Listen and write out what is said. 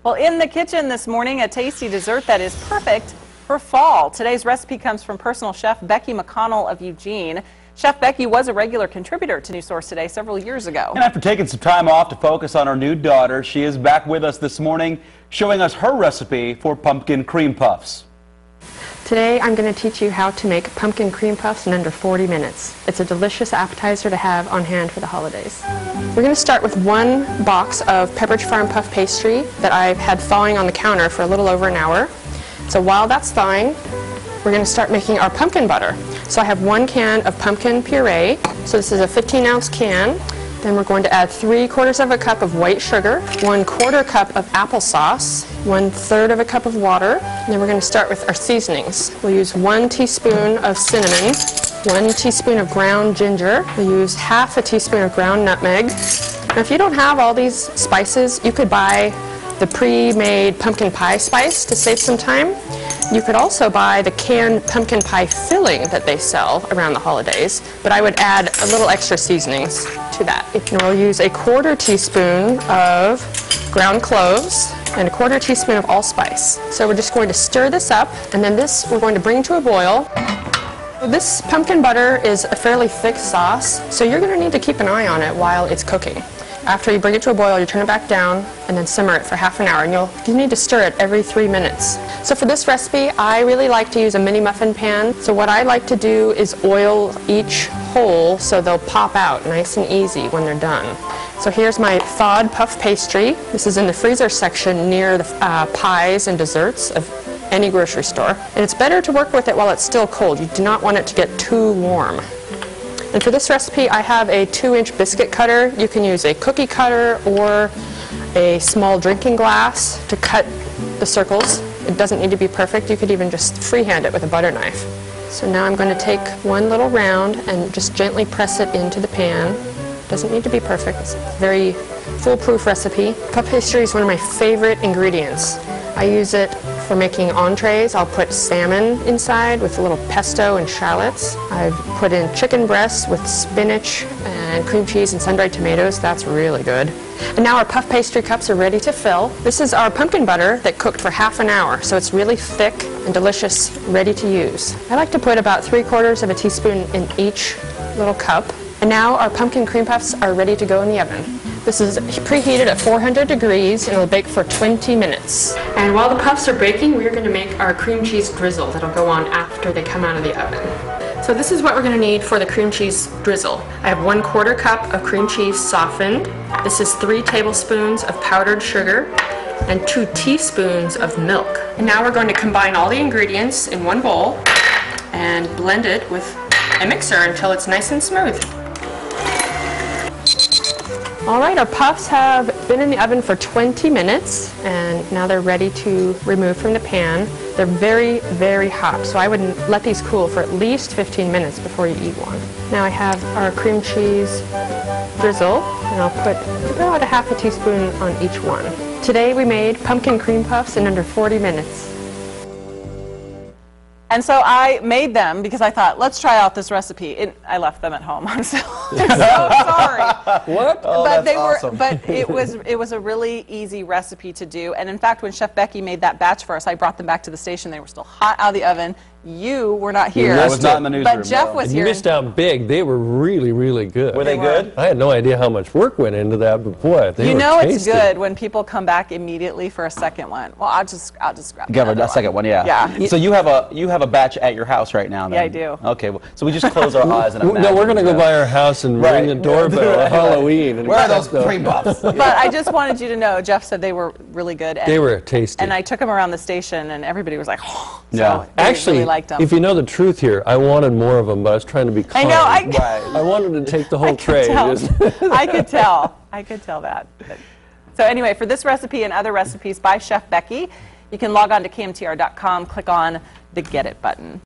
Well, in the kitchen this morning, a tasty dessert that is perfect for fall. Today's recipe comes from personal chef Becky McConnell of Eugene. Chef Becky was a regular contributor to News Source Today several years ago. And after taking some time off to focus on her new daughter, she is back with us this morning, showing us her recipe for pumpkin cream puffs. Today I'm going to teach you how to make pumpkin cream puffs in under 40 minutes. It's a delicious appetizer to have on hand for the holidays. We're going to start with one box of Pepperidge Farm puff pastry that I've had thawing on the counter for a little over an hour. So while that's thawing, we're going to start making our pumpkin butter. So I have 1 can of pumpkin puree. So this is a 15-ounce can. Then we're going to add 3/4 of a cup of white sugar, 1/4 cup of applesauce, 1/3 cup of water. And then we're going to start with our seasonings. We'll use 1 teaspoon of cinnamon, 1 teaspoon of ground ginger. We'll use ½ a teaspoon of ground nutmeg. Now if you don't have all these spices, you could buy the pre-made pumpkin pie spice to save some time. You could also buy the canned pumpkin pie filling that they sell around the holidays, but I would add a little extra seasonings to that. And we'll use a 1/4 teaspoon of ground cloves and a 1/4 teaspoon of allspice. So we're just going to stir this up, and then this we're going to bring to a boil. This pumpkin butter is a fairly thick sauce, so you're going to need to keep an eye on it while it's cooking. After you bring it to a boil, you turn it back down and then simmer it for ½ an hour, and you need to stir it every 3 minutes. So for this recipe, I really like to use a mini muffin pan. So what I like to do is oil each hole so they'll pop out nice and easy when they're done. So here's my thawed puff pastry. This is in the freezer section near the pies and desserts of any grocery store. And it's better to work with it while it's still cold. You do not want it to get too warm. And for this recipe, I have a 2-inch biscuit cutter. You can use a cookie cutter or a small drinking glass to cut the circles. It doesn't need to be perfect. You could even just freehand it with a butter knife. So now I'm going to take one little round and just gently press it into the pan. Doesn't need to be perfect. It's a very foolproof recipe. Puff pastry is one of my favorite ingredients. I use it for making entrees. I'll put salmon inside with a little pesto and shallots. I've put in chicken breasts with spinach and cream cheese and sun-dried tomatoes. That's really good. And now our puff pastry cups are ready to fill. This is our pumpkin butter that cooked for ½ an hour, so it's really thick and delicious, ready to use. I like to put about 3/4 of a teaspoon in each little cup. And now our pumpkin cream puffs are ready to go in the oven. This is preheated at 400 degrees and it'll bake for 20 minutes. And while the puffs are baking, we're going to make our cream cheese drizzle that'll go on after they come out of the oven. So this is what we're going to need for the cream cheese drizzle. I have 1/4 cup of cream cheese softened. This is 3 tablespoons of powdered sugar and 2 teaspoons of milk. And now we're going to combine all the ingredients in one bowl and blend it with a mixer until it's nice and smooth. All right, our puffs have been in the oven for 20 minutes, and now they're ready to remove from the pan. They're very, very hot, so I would let these cool for at least 15 minutes before you eat one. Now I have our cream cheese drizzle, and I'll put about ½ a teaspoon on each one. Today we made pumpkin cream puffs in under 40 minutes. And so I made them because I thought, let's try out this recipe. I left them at home. I'm so sorry. What? Oh, but that's awesome. But it was a really easy recipe to do. And in fact, when Chef Becky made that batch for us, I brought them back to the station. They were still hot out of the oven. You were not here. I was not in the newsroom. But Jeff was here. You missed out big. They were really, really good. Were they good? I had no idea how much work went into that, but boy, they were tasty. It's good when people come back immediately for a second one. Well, I'll just grab Give her a second one, yeah. Yeah. So you have a batch at your house right now, then? Yeah, I do. Okay, well, so we just close our eyes and imagine. No, we're going to go by our house and ring the doorbell at Halloween. And where are those cream puffs? But I just wanted you to know, Jeff said they were really good. And, they were tasty. And I took them around the station, and everybody was like, oh. So yeah. they Actually, really liked them. if you know the truth here, I wanted more of them, but I was trying to be kind. I know. I wanted to take the whole tray. I could tell. I could tell that. So anyway, for this recipe and other recipes by Chef Becky, you can log on to KMTR.com, click on the Get It button.